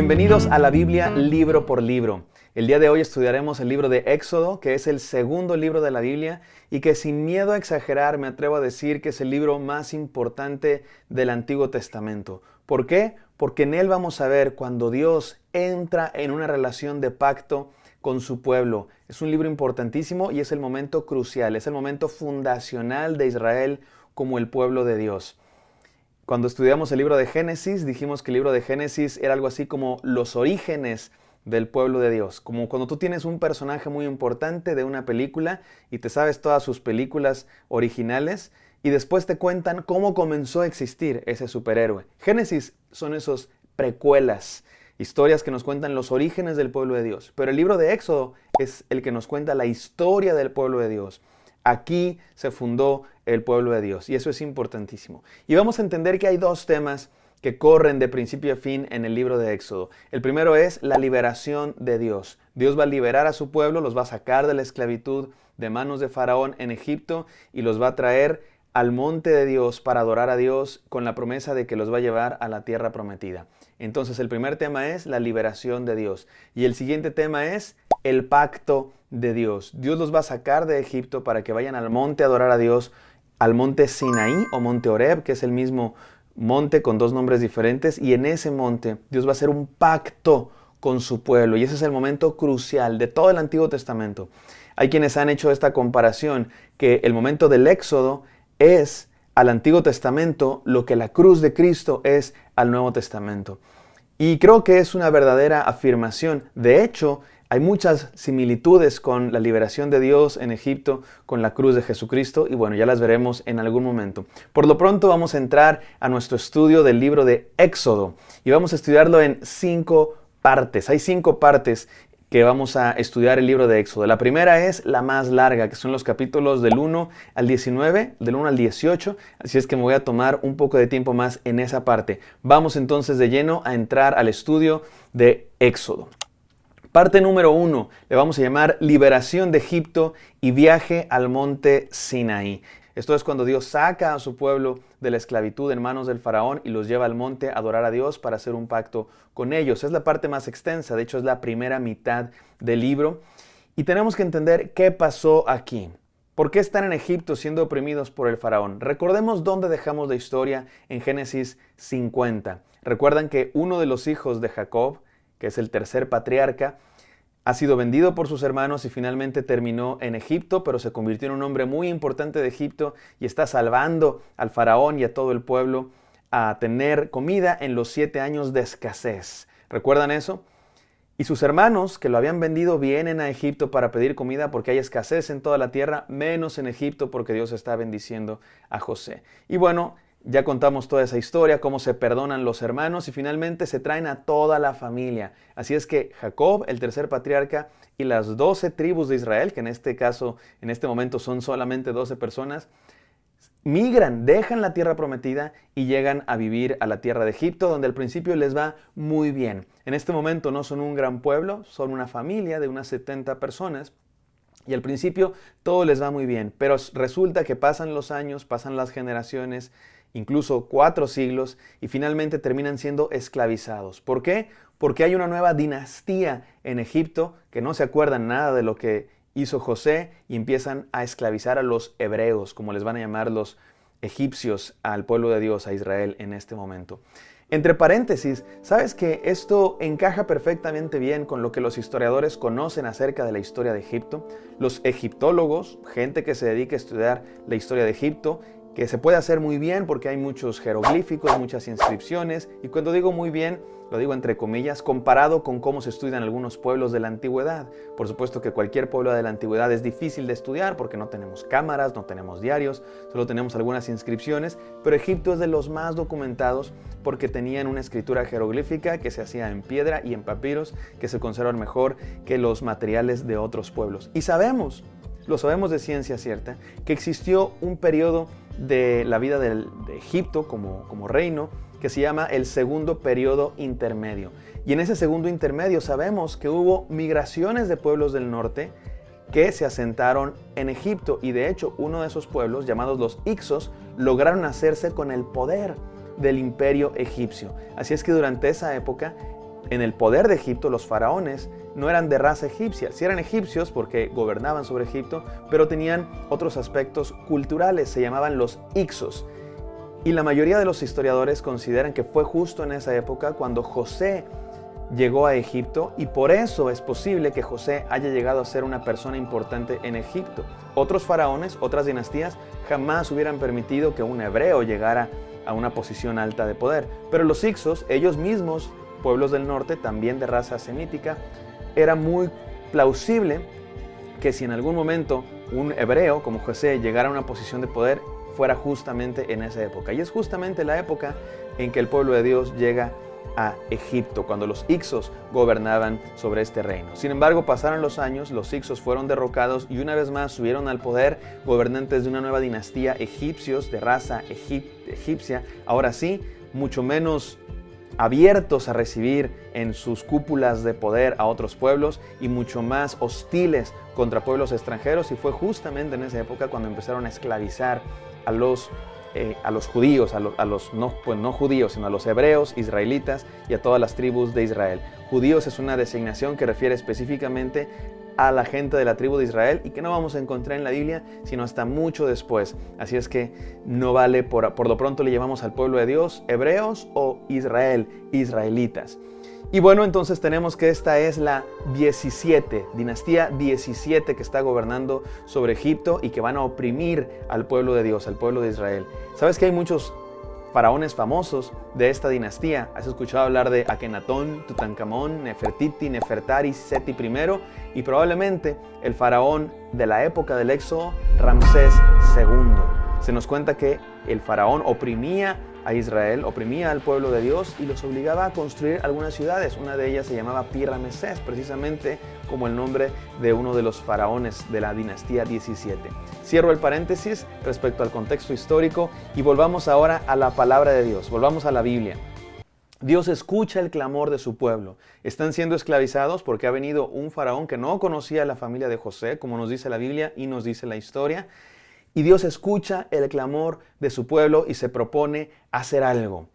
Bienvenidos a la Biblia libro por libro. El día de hoy estudiaremos el libro de Éxodo, que es el segundo libro de la Biblia y que sin miedo a exagerar me atrevo a decir que es el libro más importante del Antiguo Testamento. ¿Por qué? Porque en él vamos a ver cuando Dios entra en una relación de pacto con su pueblo. Es un libro importantísimo y es el momento crucial, es el momento fundacional de Israel como el pueblo de Dios. Cuando estudiamos el libro de Génesis, dijimos que el libro de Génesis era algo así como los orígenes del pueblo de Dios. Como cuando tú tienes un personaje muy importante de una película y te sabes todas sus películas originales y después te cuentan cómo comenzó a existir ese superhéroe. Génesis son esos precuelas, historias que nos cuentan los orígenes del pueblo de Dios. Pero el libro de Éxodo es el que nos cuenta la historia del pueblo de Dios. Aquí se fundó el pueblo de Dios y eso es importantísimo. Y vamos a entender que hay dos temas que corren de principio a fin en el libro de Éxodo. El primero es la liberación de Dios. Dios va a liberar a su pueblo, los va a sacar de la esclavitud de manos de Faraón en Egipto y los va a traer al monte de Dios para adorar a Dios con la promesa de que los va a llevar a la tierra prometida. Entonces el primer tema es la liberación de Dios y el siguiente tema es el pacto de Dios. Dios los va a sacar de Egipto para que vayan al monte a adorar a Dios, al monte Sinaí o monte Horeb, que es el mismo monte con dos nombres diferentes, y en ese monte Dios va a hacer un pacto con su pueblo y ese es el momento crucial de todo el Antiguo Testamento. Hay quienes han hecho esta comparación que el momento del Éxodo es al Antiguo Testamento lo que la cruz de Cristo es al Nuevo Testamento. Y creo que es una verdadera afirmación. De hecho, hay muchas similitudes con la liberación de Dios en Egipto, con la cruz de Jesucristo, y bueno, ya las veremos en algún momento. Por lo pronto vamos a entrar a nuestro estudio del libro de Éxodo, y vamos a estudiarlo en 5 partes. Hay 5 partes que vamos a estudiar el libro de Éxodo. La primera es la más larga, que son los capítulos del 1 al 19, del 1 al 18, así es que me voy a tomar un poco de tiempo más en esa parte. Vamos entonces de lleno a entrar al estudio de Éxodo. Parte número 1, le vamos a llamar Liberación de Egipto y viaje al monte Sinaí. Esto es cuando Dios saca a su pueblo de la esclavitud en manos del faraón y los lleva al monte a adorar a Dios para hacer un pacto con ellos. Es la parte más extensa, de hecho es la primera mitad del libro. Y tenemos que entender qué pasó aquí. ¿Por qué están en Egipto siendo oprimidos por el faraón? Recordemos dónde dejamos la historia en Génesis 50. Recuerdan que uno de los hijos de Jacob, que es el tercer patriarca, ha sido vendido por sus hermanos y finalmente terminó en Egipto, pero se convirtió en un hombre muy importante de Egipto y está salvando al faraón y a todo el pueblo a tener comida en los 7 años de escasez. ¿Recuerdan eso? Y sus hermanos que lo habían vendido vienen a Egipto para pedir comida porque hay escasez en toda la tierra, menos en Egipto porque Dios está bendiciendo a José. Y bueno, ya contamos toda esa historia, cómo se perdonan los hermanos y finalmente se traen a toda la familia. Así es que Jacob, el tercer patriarca, y las 12 tribus de Israel, que en este caso, en este momento son solamente 12 personas, migran, dejan la tierra prometida y llegan a vivir a la tierra de Egipto, donde al principio les va muy bien. En este momento no son un gran pueblo, son una familia de unas 70 personas. Y al principio todo les va muy bien, pero resulta que pasan los años, pasan las generaciones, incluso 4 siglos, y finalmente terminan siendo esclavizados. ¿Por qué? Porque hay una nueva dinastía en Egipto que no se acuerdan nada de lo que hizo José y empiezan a esclavizar a los hebreos, como les van a llamar los egipcios al pueblo de Dios, a Israel en este momento. Entre paréntesis, ¿sabes que esto encaja perfectamente bien con lo que los historiadores conocen acerca de la historia de Egipto? Los egiptólogos, gente que se dedica a estudiar la historia de Egipto, que se puede hacer muy bien porque hay muchos jeroglíficos, muchas inscripciones, y cuando digo muy bien, lo digo entre comillas, comparado con cómo se estudian algunos pueblos de la antigüedad. Por supuesto que cualquier pueblo de la antigüedad es difícil de estudiar porque no tenemos cámaras, no tenemos diarios, solo tenemos algunas inscripciones, pero Egipto es de los más documentados porque tenían una escritura jeroglífica que se hacía en piedra y en papiros que se conservan mejor que los materiales de otros pueblos. Y lo sabemos de ciencia cierta, que existió un periodo de la vida de Egipto como reino que se llama el segundo periodo intermedio. Y en ese segundo intermedio sabemos que hubo migraciones de pueblos del norte que se asentaron en Egipto y de hecho uno de esos pueblos, llamados los Hicsos, lograron hacerse con el poder del imperio egipcio. Así es que durante esa época en el poder de Egipto, los faraones no eran de raza egipcia. Sí eran egipcios porque gobernaban sobre Egipto, pero tenían otros aspectos culturales, se llamaban los Hyksos. Y la mayoría de los historiadores consideran que fue justo en esa época cuando José llegó a Egipto, y por eso es posible que José haya llegado a ser una persona importante en Egipto. Otros faraones, otras dinastías, jamás hubieran permitido que un hebreo llegara a una posición alta de poder. Pero los Hyksos, ellos mismos, pueblos del norte, también de raza semítica, era muy plausible que si en algún momento un hebreo como José llegara a una posición de poder, fuera justamente en esa época. Y es justamente la época en que el pueblo de Dios llega a Egipto, cuando los Hyksos gobernaban sobre este reino. Sin embargo, pasaron los años, los Hyksos fueron derrocados y una vez más subieron al poder gobernantes de una nueva dinastía, egipcios de raza egipcia, ahora sí, mucho menos abiertos a recibir en sus cúpulas de poder a otros pueblos y mucho más hostiles contra pueblos extranjeros, y fue justamente en esa época cuando empezaron a esclavizar a los judíos, a los no judíos, sino a los hebreos, israelitas y a todas las tribus de Israel. Judíos es una designación que refiere específicamente a la gente de la tribu de Israel y que no vamos a encontrar en la Biblia sino hasta mucho después. Así es que no vale, por lo pronto le llamamos al pueblo de Dios hebreos o Israel, israelitas. Y bueno, entonces tenemos que esta es la dinastía 17 que está gobernando sobre Egipto y que van a oprimir al pueblo de Dios, al pueblo de Israel. ¿Sabes que hay muchos faraones famosos de esta dinastía? ¿Has escuchado hablar de Akenatón, Tutankamón, Nefertiti, Nefertari, Seti I y probablemente el faraón de la época del Éxodo, Ramsés II? Se nos cuenta que el faraón oprimía a Israel, oprimía al pueblo de Dios y los obligaba a construir algunas ciudades. Una de ellas se llamaba Pi-Ramesés, precisamente como el nombre de uno de los faraones de la dinastía 17. Cierro el paréntesis respecto al contexto histórico y volvamos ahora a la palabra de Dios, volvamos a la Biblia. Dios escucha el clamor de su pueblo. Están siendo esclavizados porque ha venido un faraón que no conocía a la familia de José, como nos dice la Biblia y nos dice la historia. Y Dios escucha el clamor de su pueblo y se propone hacer algo.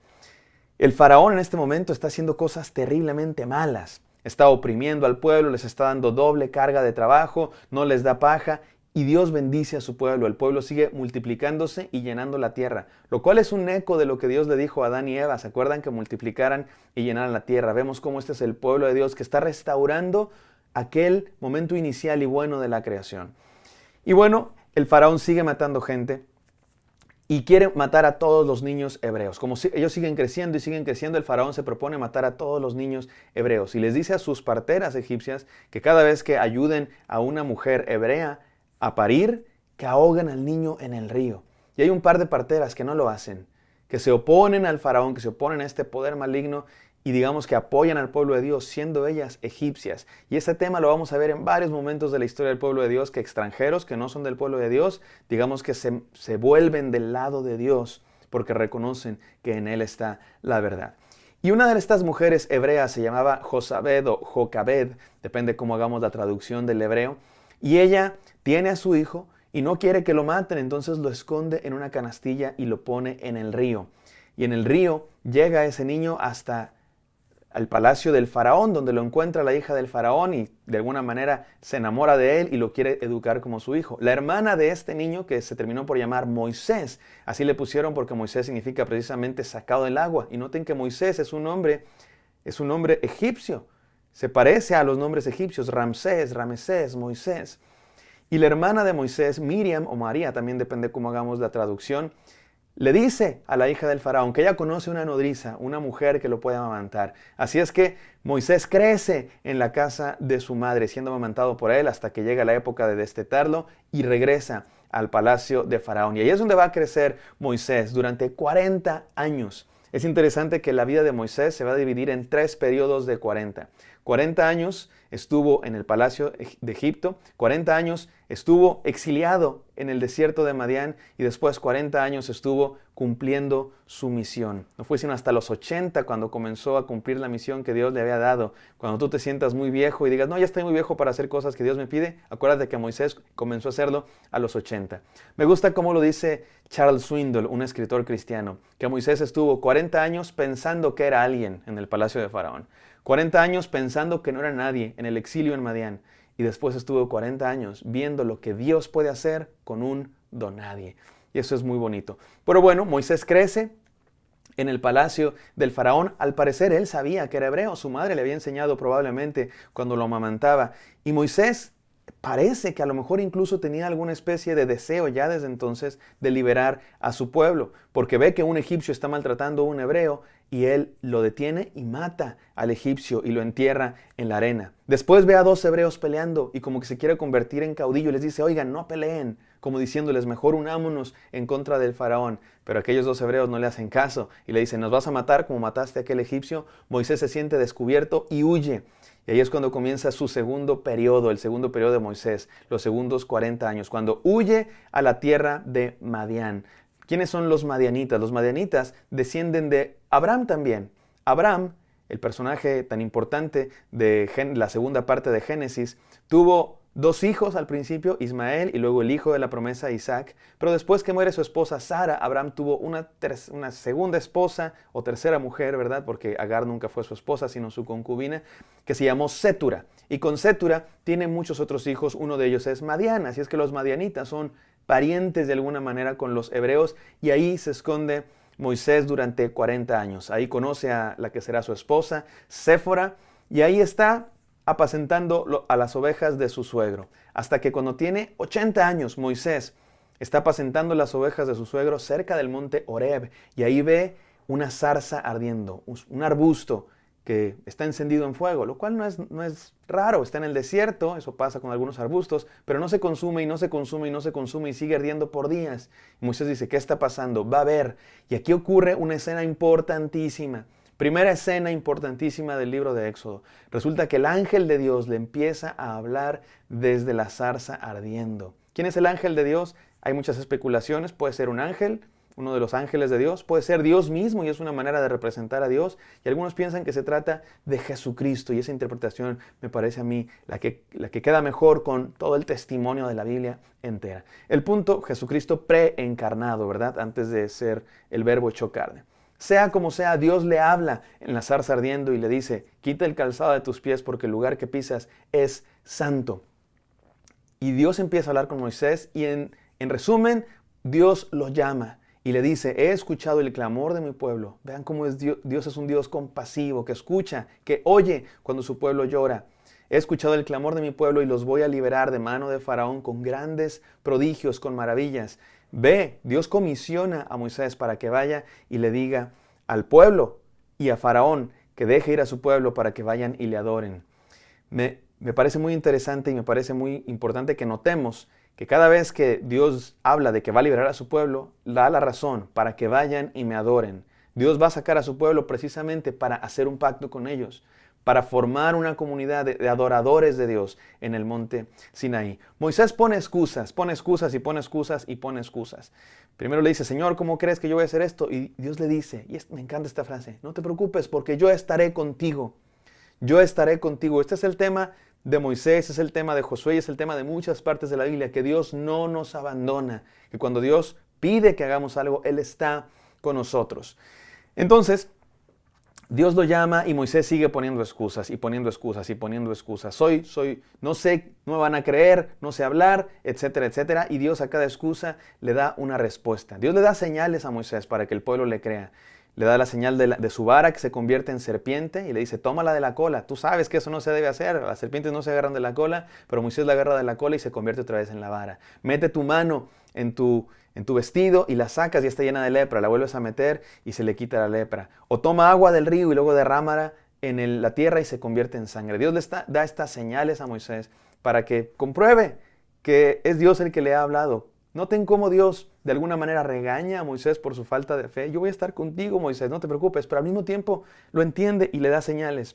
El faraón en este momento está haciendo cosas terriblemente malas. Está oprimiendo al pueblo, les está dando doble carga de trabajo, no les da paja. Y Dios bendice a su pueblo. El pueblo sigue multiplicándose y llenando la tierra. Lo cual es un eco de lo que Dios le dijo a Adán y Eva. ¿Se acuerdan? Que multiplicaran y llenaran la tierra. Vemos cómo este es el pueblo de Dios que está restaurando aquel momento inicial y bueno de la creación. Y bueno, el faraón sigue matando gente y quiere matar a todos los niños hebreos. Como ellos siguen creciendo, el faraón se propone matar a todos los niños hebreos. Y les dice a sus parteras egipcias que cada vez que ayuden a una mujer hebrea a parir, que ahogan al niño en el río. Y hay un par de parteras que no lo hacen, que se oponen al faraón, que se oponen a este poder maligno y digamos que apoyan al pueblo de Dios, siendo ellas egipcias. Y este tema lo vamos a ver en varios momentos de la historia del pueblo de Dios, que extranjeros que no son del pueblo de Dios, digamos que se vuelven del lado de Dios porque reconocen que en Él está la verdad. Y una de estas mujeres hebreas se llamaba Josabed o Jocabed, depende cómo hagamos la traducción del hebreo, y ella tiene a su hijo y no quiere que lo maten, entonces lo esconde en una canastilla y lo pone en el río. Y en el río llega ese niño hasta al palacio del faraón, donde lo encuentra la hija del faraón y de alguna manera se enamora de él y lo quiere educar como su hijo. La hermana de este niño, que se terminó por llamar Moisés, así le pusieron porque Moisés significa precisamente sacado del agua. Y noten que Moisés es un nombre egipcio, se parece a los nombres egipcios, Ramsés, Ramesés, Moisés. Y la hermana de Moisés, Miriam o María, también depende cómo hagamos la traducción, le dice a la hija del faraón que ella conoce una nodriza, una mujer que lo puede amamantar. Así es que Moisés crece en la casa de su madre, siendo amamantado por él hasta que llega la época de destetarlo y regresa al palacio de faraón. Y ahí es donde va a crecer Moisés durante 40 años. Es interesante que la vida de Moisés se va a dividir en 3 periodos de 40. 40 años estuvo en el palacio de Egipto, 40 años estuvo exiliado en el desierto de Madián y después 40 años estuvo cumpliendo su misión. No fue sino hasta los 80 cuando comenzó a cumplir la misión que Dios le había dado. Cuando tú te sientas muy viejo y digas, no, ya estoy muy viejo para hacer cosas que Dios me pide, acuérdate que Moisés comenzó a hacerlo a los 80. Me gusta cómo lo dice Charles Swindoll, un escritor cristiano, que Moisés estuvo 40 años pensando que era alguien en el palacio de Faraón. 40 años pensando que no era nadie en el exilio en Madián. Y después estuvo 40 años viendo lo que Dios puede hacer con un donadie. Y eso es muy bonito. Pero bueno, Moisés crece en el palacio del faraón. Al parecer él sabía que era hebreo. Su madre le había enseñado probablemente cuando lo amamantaba. Y Moisés parece que a lo mejor incluso tenía alguna especie de deseo ya desde entonces de liberar a su pueblo, porque ve que un egipcio está maltratando a un hebreo y él lo detiene y mata al egipcio y lo entierra en la arena. Después ve a 2 hebreos peleando y como que se quiere convertir en caudillo, les dice, oigan, no peleen, como diciéndoles, mejor unámonos en contra del faraón. Pero aquellos 2 hebreos no le hacen caso y le dicen, nos vas a matar como mataste a aquel egipcio. Moisés se siente descubierto y huye. Y ahí es cuando comienza su segundo periodo, el segundo periodo de Moisés, los segundos 40 años, cuando huye a la tierra de Madián. ¿Quiénes son los madianitas? Los madianitas descienden de Abraham también. Abraham, el personaje tan importante de la segunda parte de Génesis, tuvo 2 hijos al principio, Ismael y luego el hijo de la promesa, Isaac. Pero después que muere su esposa Sara, Abraham tuvo una segunda esposa o tercera mujer, ¿verdad? Porque Agar nunca fue su esposa, sino su concubina, que se llamó Sétura. Y con Sétura tiene muchos otros hijos, uno de ellos es Madián. Así es que los madianitas son parientes de alguna manera con los hebreos y ahí se esconde Moisés durante 40 años. Ahí conoce a la que será su esposa, Séfora, y ahí está apacentando a las ovejas de su suegro. Hasta que cuando tiene 80 años, Moisés está apacentando las ovejas de su suegro cerca del monte Horeb. Y ahí ve una zarza ardiendo, un arbusto que está encendido en fuego, lo cual no es raro, está en el desierto, eso pasa con algunos arbustos, pero no se consume y no se consume y no se consume y sigue ardiendo por días. Y Moisés dice, ¿qué está pasando? Va a ver. Y aquí ocurre una escena importantísima. Primera escena importantísima del libro de Éxodo. Resulta que el ángel de Dios le empieza a hablar desde la zarza ardiendo. ¿Quién es el ángel de Dios? Hay muchas especulaciones. Puede ser un ángel, uno de los ángeles de Dios. Puede ser Dios mismo y es una manera de representar a Dios. Y algunos piensan que se trata de Jesucristo. Y esa interpretación me parece a mí la que queda mejor con todo el testimonio de la Biblia entera. El punto, Jesucristo preencarnado, ¿verdad? Antes de ser el verbo hecho carne. Sea como sea, Dios le habla en la zarza ardiendo y le dice, quita el calzado de tus pies porque el lugar que pisas es santo. Y Dios empieza a hablar con Moisés y en resumen, Dios lo llama y le dice, he escuchado el clamor de mi pueblo. Vean cómo es Dios. Dios es un Dios compasivo, que escucha, que oye cuando su pueblo llora. He escuchado el clamor de mi pueblo y los voy a liberar de mano de Faraón con grandes prodigios, con maravillas. Ve, Dios comisiona a Moisés para que vaya y le diga al pueblo y a Faraón que deje ir a su pueblo para que vayan y le adoren. Me parece muy interesante y me parece muy importante que notemos que cada vez que Dios habla de que va a liberar a su pueblo, da la razón para que vayan y me adoren. Dios va a sacar a su pueblo precisamente para hacer un pacto con ellos, para formar una comunidad de adoradores de Dios en el monte Sinaí. Moisés pone excusas y pone excusas y pone excusas. Primero le dice, Señor, ¿cómo crees que yo voy a hacer esto? Y Dios le dice, me encanta esta frase, no te preocupes porque yo estaré contigo. Yo estaré contigo. Este es el tema de Moisés, es el tema de Josué y es el tema de muchas partes de la Biblia, que Dios no nos abandona, que cuando Dios pide que hagamos algo, Él está con nosotros. Entonces, Dios lo llama y Moisés sigue poniendo excusas y poniendo excusas y poniendo excusas. No sé, no me van a creer, no sé hablar, etcétera, etcétera. Y Dios a cada excusa le da una respuesta. Dios le da señales a Moisés para que el pueblo le crea. Le da la señal de su vara que se convierte en serpiente y le dice, tómala de la cola. Tú sabes que eso no se debe hacer, las serpientes no se agarran de la cola, pero Moisés la agarra de la cola y se convierte otra vez en la vara. Mete tu mano en tu vestido y la sacas y está llena de lepra, la vuelves a meter y se le quita la lepra. O toma agua del río y luego derrámala en la tierra y se convierte en sangre. Dios da estas señales a Moisés para que compruebe que es Dios el que le ha hablado. Noten cómo Dios de alguna manera regaña a Moisés por su falta de fe. Yo voy a estar contigo, Moisés, no te preocupes, pero al mismo tiempo lo entiende y le da señales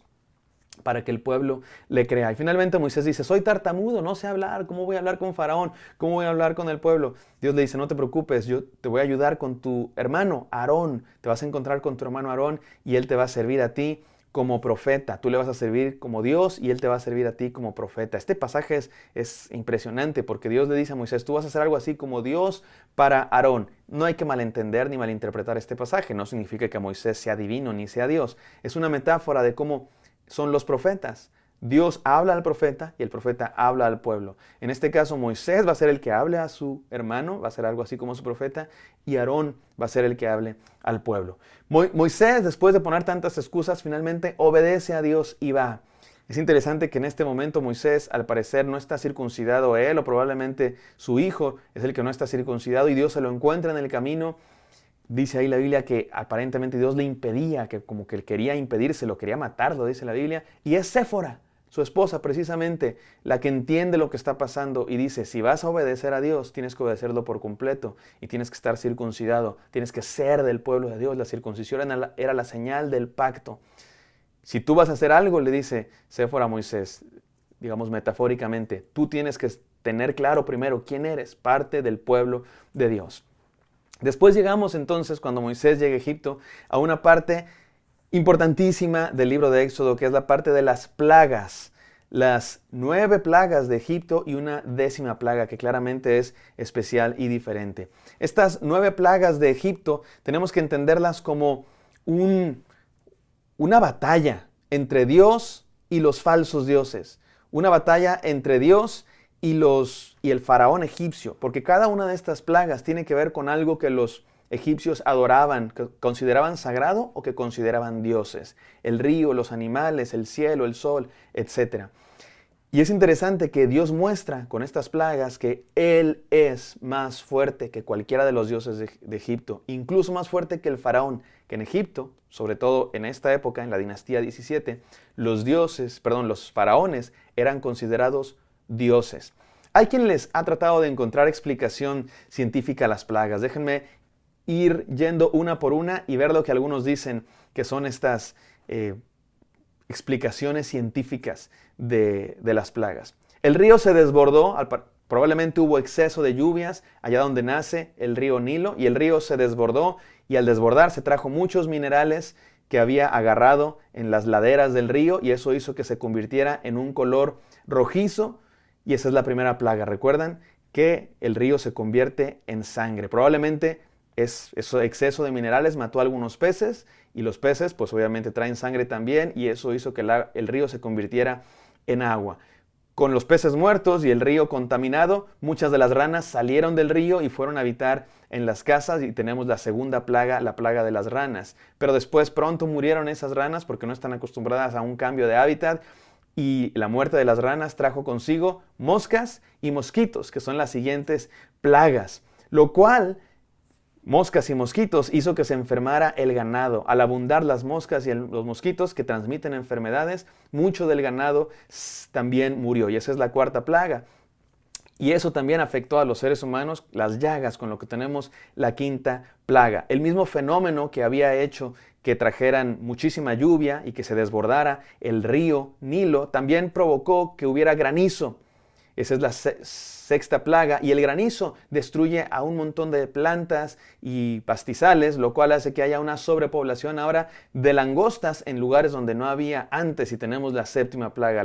para que el pueblo le crea. Y finalmente Moisés dice, soy tartamudo, no sé hablar, ¿cómo voy a hablar con Faraón? ¿Cómo voy a hablar con el pueblo? Dios le dice, no te preocupes, yo te voy a ayudar con tu hermano Aarón. Te vas a encontrar con tu hermano Aarón y él te va a servir a ti como profeta. Tú le vas a servir como Dios y él te va a servir a ti como profeta. Este pasaje es impresionante porque Dios le dice a Moisés, tú vas a hacer algo así como Dios para Aarón. No hay que malentender ni malinterpretar este pasaje. No significa que Moisés sea divino ni sea Dios. Es una metáfora de cómo son los profetas. Dios habla al profeta y el profeta habla al pueblo. En este caso, Moisés va a ser el que hable a su hermano, va a ser algo así como su profeta, y Aarón va a ser el que hable al pueblo. Moisés, después de poner tantas excusas, finalmente obedece a Dios y va. Es interesante que en este momento Moisés, al parecer, no está circuncidado él, o probablemente su hijo es el que no está circuncidado, y Dios se lo encuentra en el camino. Dice ahí la Biblia que aparentemente Dios le impedía, que como que él quería impedírselo, quería matarlo, dice la Biblia. Y es Séfora, su esposa precisamente, la que entiende lo que está pasando y dice, si vas a obedecer a Dios, tienes que obedecerlo por completo y tienes que estar circuncidado, tienes que ser del pueblo de Dios. La circuncisión era la señal del pacto. Si tú vas a hacer algo, le dice Séfora a Moisés, digamos metafóricamente, tú tienes que tener claro primero quién eres, parte del pueblo de Dios. Después llegamos entonces, cuando Moisés llega a Egipto, a una parte importantísima del libro de Éxodo, que es la parte de las plagas. Las 9 plagas de Egipto y una 10ª plaga, que claramente es especial y diferente. Estas 9 plagas de Egipto tenemos que entenderlas como una batalla entre Dios y los falsos dioses. Una batalla entre Dios y el faraón egipcio, porque cada una de estas plagas tiene que ver con algo que los egipcios adoraban, que consideraban sagrado o que consideraban dioses. El río, los animales, el cielo, el sol, etc. Y es interesante que Dios muestra con estas plagas que Él es más fuerte que cualquiera de los dioses de Egipto, incluso más fuerte que el faraón, que en Egipto, sobre todo en esta época, en la dinastía 17, los faraones eran considerados dioses. Hay quien les ha tratado de encontrar explicación científica a las plagas. Déjenme ir yendo una por una y ver lo que algunos dicen que son estas explicaciones científicas de las plagas. El río se desbordó, probablemente hubo exceso de lluvias allá donde nace el río Nilo, y el río se desbordó, y al desbordarse trajo muchos minerales que había agarrado en las laderas del río, y eso hizo que se convirtiera en un color rojizo, y esa es la primera plaga. ¿Recuerdan? Que el río se convierte en sangre. Probablemente ese exceso de minerales mató a algunos peces, y los peces pues obviamente traen sangre también, y eso hizo que el río se convirtiera en agua. Con los peces muertos y el río contaminado, muchas de las ranas salieron del río y fueron a habitar en las casas, y tenemos la segunda plaga, la plaga de las ranas. Pero después pronto murieron esas ranas porque no están acostumbradas a un cambio de hábitat, y la muerte de las ranas trajo consigo moscas y mosquitos, que son las siguientes plagas, lo cual moscas y mosquitos hizo que se enfermara el ganado. Al abundar las moscas y los mosquitos que transmiten enfermedades, mucho del ganado también murió, y esa es la cuarta plaga. Y eso también afectó a los seres humanos, las llagas, con lo que tenemos la quinta plaga. El mismo fenómeno que había hecho que trajeran muchísima lluvia y que se desbordara el río Nilo, también provocó que hubiera granizo. Esa es la sexta plaga, y el granizo destruye a un montón de plantas y pastizales, lo cual hace que haya una sobrepoblación ahora de langostas en lugares donde no había antes, y tenemos la séptima plaga,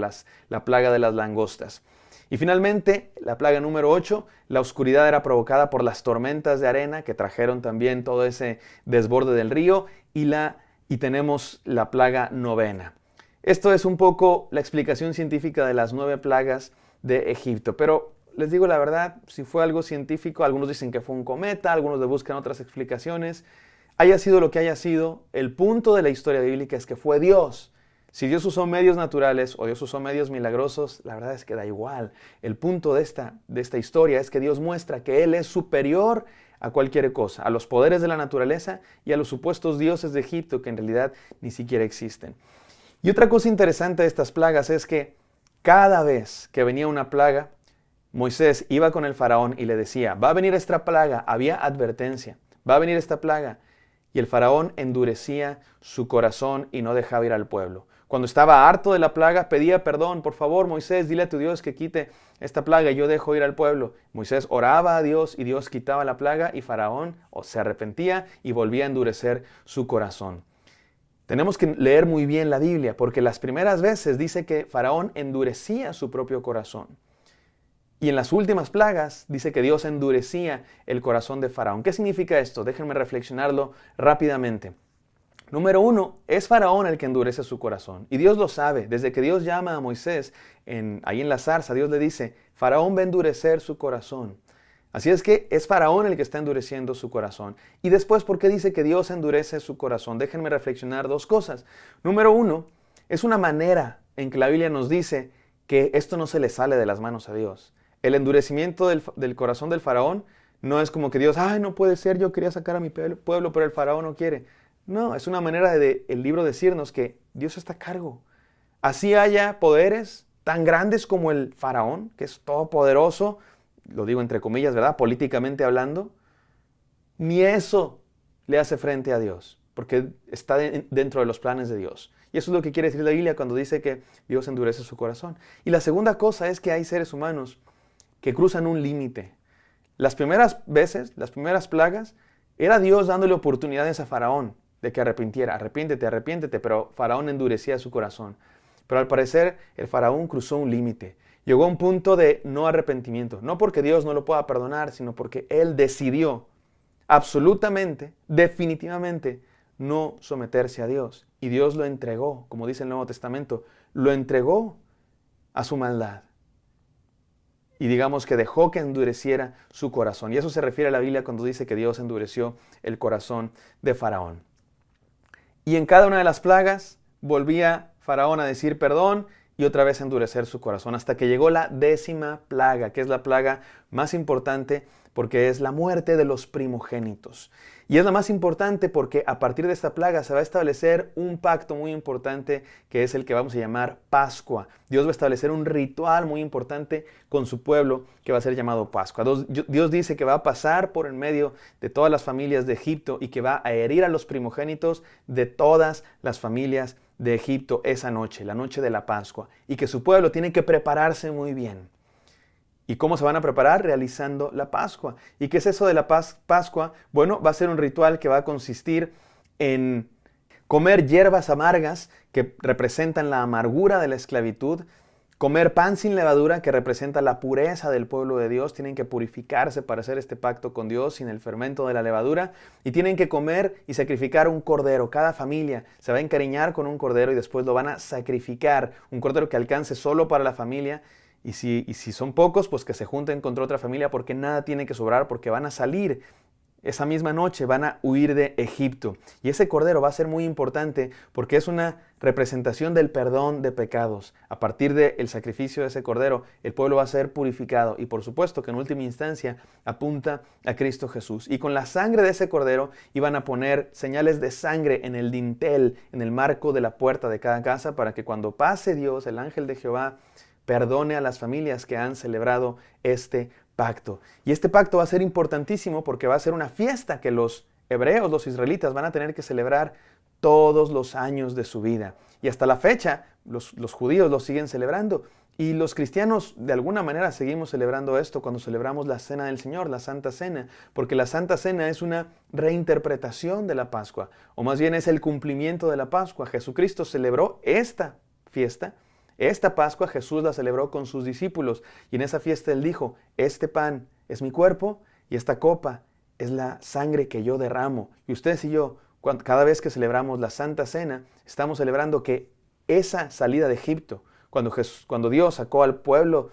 la plaga de las langostas. Y finalmente, la plaga número 8, la oscuridad era provocada por las tormentas de arena que trajeron también todo ese desborde del río, y tenemos la plaga novena. Esto es un poco la explicación científica de las 9 plagas de Egipto, pero les digo la verdad, si fue algo científico, algunos dicen que fue un cometa, algunos le buscan otras explicaciones. Haya sido lo que haya sido, el punto de la historia bíblica es que fue Dios. Si Dios usó medios naturales o Dios usó medios milagrosos, la verdad es que da igual. El punto de esta historia es que Dios muestra que Él es superior a cualquier cosa, a los poderes de la naturaleza y a los supuestos dioses de Egipto, que en realidad ni siquiera existen. Y otra cosa interesante de estas plagas es que cada vez que venía una plaga, Moisés iba con el faraón y le decía, va a venir esta plaga, había advertencia, va a venir esta plaga. Y el faraón endurecía su corazón y no dejaba ir al pueblo. Cuando estaba harto de la plaga, pedía perdón, por favor Moisés, dile a tu Dios que quite esta plaga y yo dejo ir al pueblo. Moisés oraba a Dios y Dios quitaba la plaga, y faraón se arrepentía y volvía a endurecer su corazón. Tenemos que leer muy bien la Biblia, porque las primeras veces dice que faraón endurecía su propio corazón. Y en las últimas plagas dice que Dios endurecía el corazón de faraón. ¿Qué significa esto? Déjenme reflexionarlo rápidamente. Número uno, es Faraón el que endurece su corazón. Y Dios lo sabe. Desde que Dios llama a Moisés, ahí en la zarza, Dios le dice, Faraón va a endurecer su corazón. Así es que es Faraón el que está endureciendo su corazón. Y después, ¿por qué dice que Dios endurece su corazón? Déjenme reflexionar dos cosas. Número uno, es una manera en que la Biblia nos dice que esto no se le sale de las manos a Dios. El endurecimiento del corazón del Faraón no es como que Dios, ay, no puede ser, yo quería sacar a mi pueblo, pero el Faraón no quiere. No, es una manera de el libro decirnos que Dios está a cargo. Así haya poderes tan grandes como el Faraón, que es todopoderoso, lo digo entre comillas, ¿verdad? Políticamente hablando, ni eso le hace frente a Dios, porque está dentro de los planes de Dios. Y eso es lo que quiere decir la Biblia cuando dice que Dios endurece su corazón. Y la segunda cosa es que hay seres humanos que cruzan un límite. Las primeras veces, las primeras plagas, era Dios dándole oportunidades a Faraón de que arrepintiera. Arrepiéntete, arrepiéntete, pero Faraón endurecía su corazón. Pero al parecer el Faraón cruzó un límite. Llegó a un punto de no arrepentimiento. No porque Dios no lo pueda perdonar, sino porque él decidió absolutamente, definitivamente, no someterse a Dios. Y Dios lo entregó, como dice el Nuevo Testamento, lo entregó a su maldad. Y digamos que dejó que endureciera su corazón. Y eso se refiere a la Biblia cuando dice que Dios endureció el corazón de Faraón. Y en cada una de las plagas volvía Faraón a decir perdón y otra vez a endurecer su corazón, hasta que llegó la 10ª plaga, que es la plaga más importante porque es la muerte de los primogénitos. Y es la más importante porque a partir de esta plaga se va a establecer un pacto muy importante que es el que vamos a llamar Pascua. Dios va a establecer un ritual muy importante con su pueblo que va a ser llamado Pascua. Dios dice que va a pasar por en medio de todas las familias de Egipto y que va a herir a los primogénitos de todas las familias de Egipto esa noche, la noche de la Pascua. Y que su pueblo tiene que prepararse muy bien. ¿Y cómo se van a preparar? Realizando la Pascua. ¿Y qué es eso de la Pascua? Bueno, va a ser un ritual que va a consistir en comer hierbas amargas que representan la amargura de la esclavitud, comer pan sin levadura que representa la pureza del pueblo de Dios. Tienen que purificarse para hacer este pacto con Dios sin el fermento de la levadura. Y tienen que comer y sacrificar un cordero. Cada familia se va a encariñar con un cordero y después lo van a sacrificar. Un cordero que alcance solo para la familia. Y si son pocos, pues que se junten contra otra familia porque nada tiene que sobrar, porque van a salir esa misma noche, van a huir de Egipto. Y ese cordero va a ser muy importante porque es una representación del perdón de pecados. A partir del sacrificio de ese cordero, el pueblo va a ser purificado. Y por supuesto que en última instancia apunta a Cristo Jesús. Y con la sangre de ese cordero iban a poner señales de sangre en el dintel, en el marco de la puerta de cada casa, para que cuando pase Dios, el ángel de Jehová, perdone a las familias que han celebrado este pacto. Y este pacto va a ser importantísimo porque va a ser una fiesta que los hebreos, los israelitas, van a tener que celebrar todos los años de su vida. Y hasta la fecha, los judíos lo siguen celebrando. Y los cristianos, de alguna manera, seguimos celebrando esto cuando celebramos la Cena del Señor, la Santa Cena, porque la Santa Cena es una reinterpretación de la Pascua, o más bien es el cumplimiento de la Pascua. Jesucristo celebró esta fiesta. Esta Pascua Jesús la celebró con sus discípulos y en esa fiesta Él dijo, este pan es mi cuerpo y esta copa es la sangre que yo derramo. Y ustedes y yo, cada vez que celebramos la Santa Cena, estamos celebrando que esa salida de Egipto, cuando Dios sacó al pueblo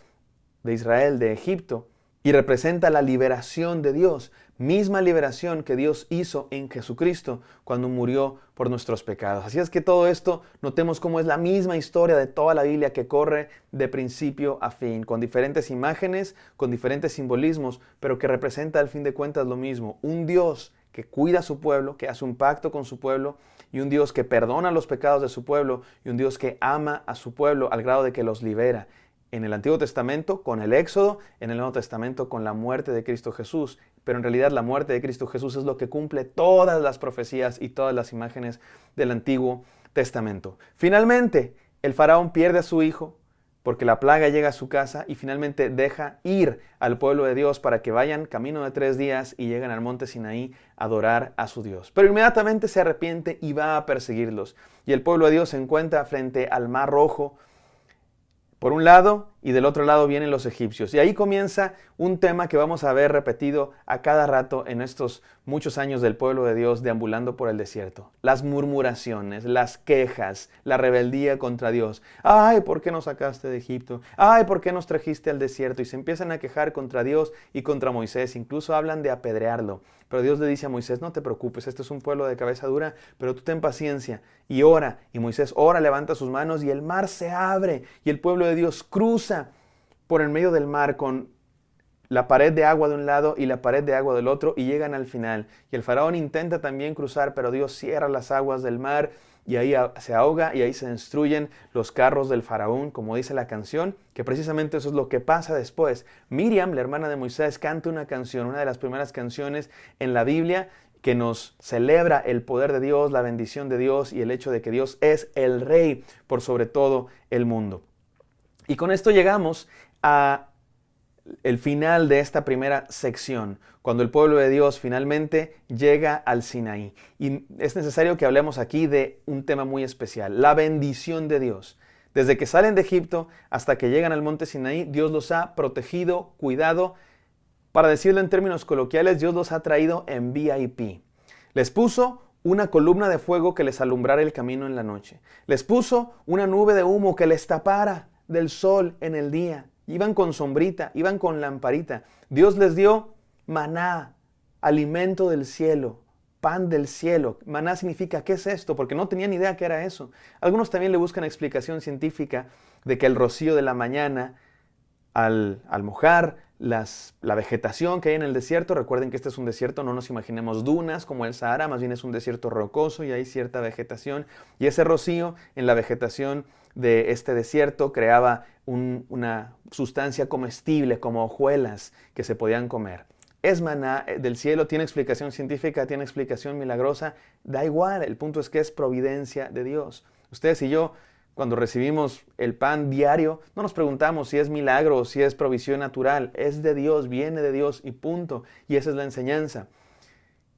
de Israel de Egipto y representa la liberación de Dios, misma liberación que Dios hizo en Jesucristo cuando murió por nuestros pecados. Así es que todo esto, notemos cómo es la misma historia de toda la Biblia que corre de principio a fin, con diferentes imágenes, con diferentes simbolismos, pero que representa al fin de cuentas lo mismo. Un Dios que cuida a su pueblo, que hace un pacto con su pueblo, y un Dios que perdona los pecados de su pueblo, y un Dios que ama a su pueblo al grado de que los libera. En el Antiguo Testamento con el Éxodo, en el Nuevo Testamento con la muerte de Cristo Jesús. Pero en realidad la muerte de Cristo Jesús es lo que cumple todas las profecías y todas las imágenes del Antiguo Testamento. Finalmente, el faraón pierde a su hijo porque la plaga llega a su casa y finalmente deja ir al pueblo de Dios para que vayan camino de 3 días y lleguen al monte Sinaí a adorar a su Dios. Pero inmediatamente se arrepiente y va a perseguirlos. Y el pueblo de Dios se encuentra frente al Mar Rojo, por un lado, y del otro lado vienen los egipcios. Y ahí comienza un tema que vamos a ver repetido a cada rato en estos muchos años del pueblo de Dios deambulando por el desierto. Las murmuraciones, las quejas, la rebeldía contra Dios. Ay, ¿por qué nos sacaste de Egipto? Ay, ¿por qué nos trajiste al desierto? Y se empiezan a quejar contra Dios y contra Moisés. Incluso hablan de apedrearlo. Pero Dios le dice a Moisés, no te preocupes, este es un pueblo de cabeza dura, pero tú ten paciencia y ora. Y Moisés ora, levanta sus manos y el mar se abre y el pueblo de Dios cruza por el medio del mar con la pared de agua de un lado y la pared de agua del otro y llegan al final. Y el faraón intenta también cruzar, pero Dios cierra las aguas del mar y ahí se ahoga y ahí se destruyen los carros del faraón, como dice la canción, que precisamente eso es lo que pasa después. Miriam, la hermana de Moisés, canta una canción, una de las primeras canciones en la Biblia, que nos celebra el poder de Dios, la bendición de Dios y el hecho de que Dios es el rey por sobre todo el mundo. Y con esto llegamos a el final de esta primera sección, cuando el pueblo de Dios finalmente llega al Sinaí. Y es necesario que hablemos aquí de un tema muy especial, la bendición de Dios. Desde que salen de Egipto hasta que llegan al monte Sinaí, Dios los ha protegido, cuidado. Para decirlo en términos coloquiales, Dios los ha traído en VIP. Les puso una columna de fuego que les alumbrara el camino en la noche. Les puso una nube de humo que les tapara del sol en el día. Iban con sombrita, iban con lamparita. Dios les dio maná, alimento del cielo, pan del cielo. Maná significa, ¿qué es esto? Porque no tenían idea qué era eso. Algunos también le buscan explicación científica de que el rocío de la mañana, al mojar la vegetación que hay en el desierto, recuerden que este es un desierto, no nos imaginemos dunas como el Sahara, más bien es un desierto rocoso y hay cierta vegetación. Y ese rocío en la vegetación de este desierto creaba una sustancia comestible como hojuelas que se podían comer. Es maná del cielo, tiene explicación científica, tiene explicación milagrosa, da igual, el punto es que es providencia de Dios. Ustedes y yo, cuando recibimos el pan diario, no nos preguntamos si es milagro o si es provisión natural, es de Dios, viene de Dios y punto, y esa es la enseñanza.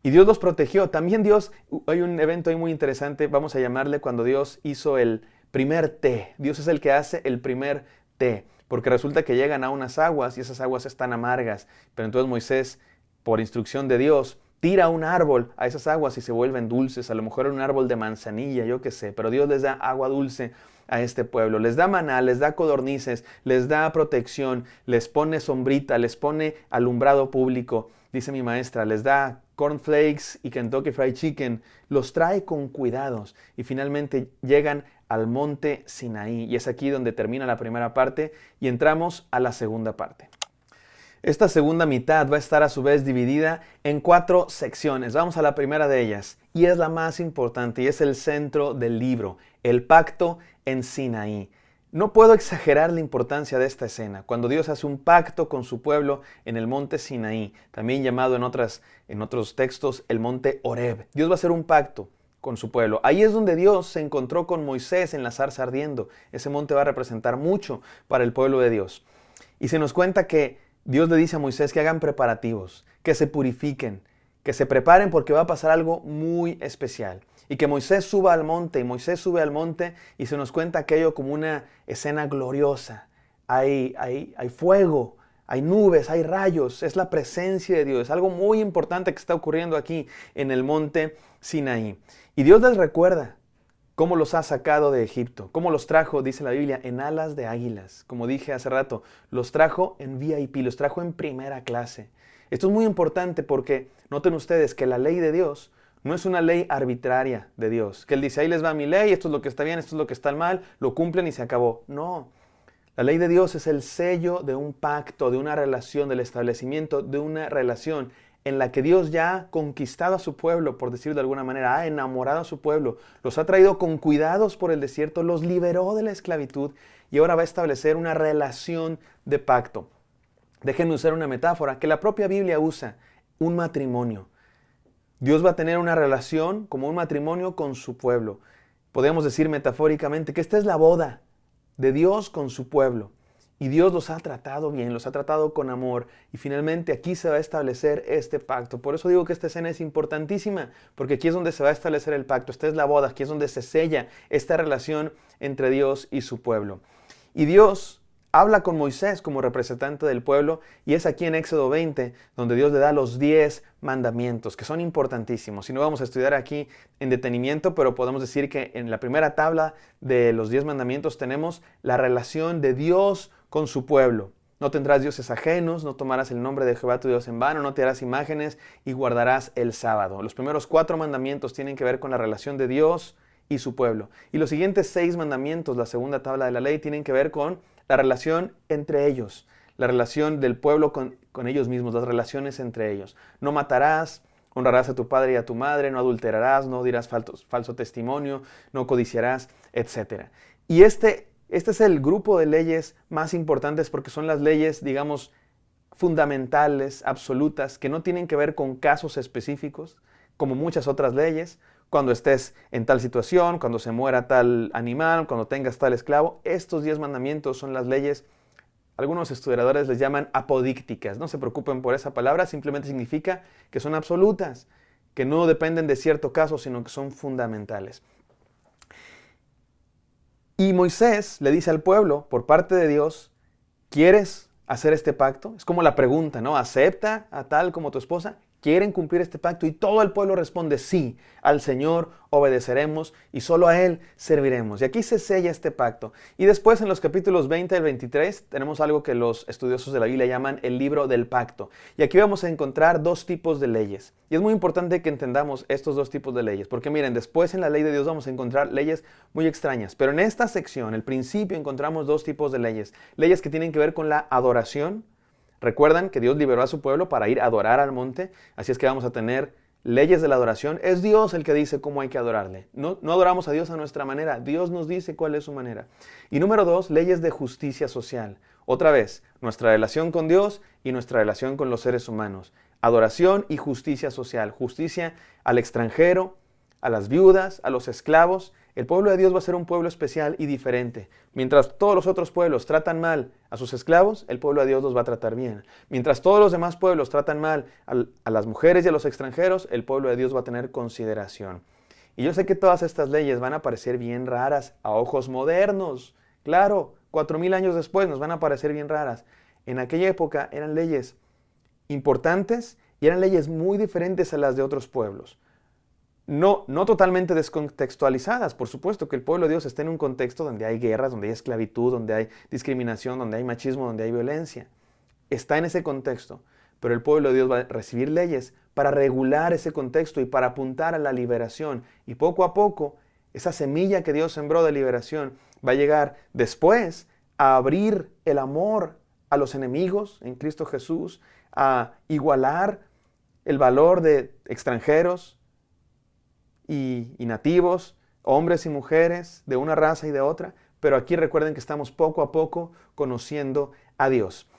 Y Dios los protegió, también Dios, hay un evento ahí muy interesante, vamos a llamarle cuando Dios hizo el primer té. Dios es el que hace el primer té, porque resulta que llegan a unas aguas y esas aguas están amargas. Pero entonces Moisés, por instrucción de Dios, tira un árbol a esas aguas y se vuelven dulces. A lo mejor era un árbol de manzanilla, yo qué sé, pero Dios les da agua dulce a este pueblo. Les da maná, les da codornices, les da protección, les pone sombrita, les pone alumbrado público. Dice mi maestra, les da cornflakes y Kentucky Fried Chicken. Los trae con cuidados y finalmente llegan al monte Sinaí. Y es aquí donde termina la primera parte y entramos a la segunda parte. Esta segunda mitad va a estar a su vez dividida en 4 secciones. Vamos a la primera de ellas y es la más importante y es el centro del libro, el pacto en Sinaí. No puedo exagerar la importancia de esta escena, cuando Dios hace un pacto con su pueblo en el monte Sinaí, también llamado en otros textos el monte Horeb. Dios va a hacer un pacto con su pueblo. Ahí es donde Dios se encontró con Moisés en la zarza ardiendo. Ese monte va a representar mucho para el pueblo de Dios. Y se nos cuenta que Dios le dice a Moisés que hagan preparativos, que se purifiquen, que se preparen porque va a pasar algo muy especial. Y que Moisés suba al monte, y Moisés sube al monte y se nos cuenta aquello como una escena gloriosa. Hay fuego, hay nubes, hay rayos, es la presencia de Dios. Es algo muy importante que está ocurriendo aquí en el monte Sinaí. Y Dios les recuerda cómo los ha sacado de Egipto, cómo los trajo, dice la Biblia, en alas de águilas. Como dije hace rato, los trajo en VIP, los trajo en primera clase. Esto es muy importante porque noten ustedes que la ley de Dios no es una ley arbitraria de Dios, que Él dice, ahí les va mi ley, esto es lo que está bien, esto es lo que está mal, lo cumplen y se acabó. No, la ley de Dios es el sello de un pacto, de una relación, del establecimiento de una relación en la que Dios ya ha conquistado a su pueblo, por decirlo de alguna manera, ha enamorado a su pueblo, los ha traído con cuidados por el desierto, los liberó de la esclavitud y ahora va a establecer una relación de pacto. Déjenme usar una metáfora que la propia Biblia usa, un matrimonio. Dios va a tener una relación como un matrimonio con su pueblo. Podemos decir metafóricamente que esta es la boda de Dios con su pueblo. Y Dios los ha tratado bien, los ha tratado con amor. Y finalmente aquí se va a establecer este pacto. Por eso digo que esta escena es importantísima, porque aquí es donde se va a establecer el pacto. Esta es la boda, aquí es donde se sella esta relación entre Dios y su pueblo. Y Dios habla con Moisés como representante del pueblo, y es aquí en Éxodo 20 donde Dios le da los 10 mandamientos, que son importantísimos. Y no vamos a estudiar aquí en detenimiento, pero podemos decir que en la primera tabla de los 10 mandamientos tenemos la relación de Dios con su pueblo. No tendrás dioses ajenos, no tomarás el nombre de Jehová tu Dios en vano, no te harás imágenes y guardarás el sábado. Los primeros 4 mandamientos tienen que ver con la relación de Dios y su pueblo. Y los siguientes 6 mandamientos, la segunda tabla de la ley, tienen que ver con la relación entre ellos, la relación del pueblo con ellos mismos, las relaciones entre ellos. No matarás, honrarás a tu padre y a tu madre, no adulterarás, no dirás falso testimonio, no codiciarás, etc. Y este es el grupo de leyes más importantes porque son las leyes, digamos, fundamentales, absolutas, que no tienen que ver con casos específicos, como muchas otras leyes. Cuando estés en tal situación, cuando se muera tal animal, cuando tengas tal esclavo, estos 10 mandamientos son las leyes, algunos estudiadores les llaman apodícticas. No se preocupen por esa palabra, simplemente significa que son absolutas, que no dependen de cierto caso, sino que son fundamentales. Y Moisés le dice al pueblo, por parte de Dios, ¿quieres hacer este pacto? Es como la pregunta, ¿no? ¿Acepta a tal como tu esposa? ¿Quieren cumplir este pacto? Y todo el pueblo responde, sí, al Señor obedeceremos y solo a Él serviremos. Y aquí se sella este pacto. Y después en los capítulos 20 al 23 tenemos algo que los estudiosos de la Biblia llaman el libro del pacto. Y aquí vamos a encontrar 2 tipos de leyes. Y es muy importante que entendamos estos 2 tipos de leyes. Porque miren, después en la ley de Dios vamos a encontrar leyes muy extrañas. Pero en esta sección, el principio, encontramos 2 tipos de leyes. Leyes que tienen que ver con la adoración. Recuerdan que Dios liberó a su pueblo para ir a adorar al monte, así es que vamos a tener leyes de la adoración. Es Dios el que dice cómo hay que adorarle. No adoramos a Dios a nuestra manera, Dios nos dice cuál es su manera. Y número 2, leyes de justicia social. Otra vez, nuestra relación con Dios y nuestra relación con los seres humanos. Adoración y justicia social. Justicia al extranjero, a las viudas, a los esclavos. El pueblo de Dios va a ser un pueblo especial y diferente. Mientras todos los otros pueblos tratan mal a sus esclavos, el pueblo de Dios los va a tratar bien. Mientras todos los demás pueblos tratan mal a las mujeres y a los extranjeros, el pueblo de Dios va a tener consideración. Y yo sé que todas estas leyes van a parecer bien raras a ojos modernos. Claro, 4000 años después nos van a parecer bien raras. En aquella época eran leyes importantes y eran leyes muy diferentes a las de otros pueblos. No totalmente descontextualizadas. Por supuesto que el pueblo de Dios está en un contexto donde hay guerras, donde hay esclavitud, donde hay discriminación, donde hay machismo, donde hay violencia. Está en ese contexto. Pero el pueblo de Dios va a recibir leyes para regular ese contexto y para apuntar a la liberación. Y poco a poco, esa semilla que Dios sembró de liberación va a llegar después a abrir el amor a los enemigos en Cristo Jesús, a igualar el valor de extranjeros y nativos, hombres y mujeres, de una raza y de otra, pero aquí recuerden que estamos poco a poco conociendo a Dios.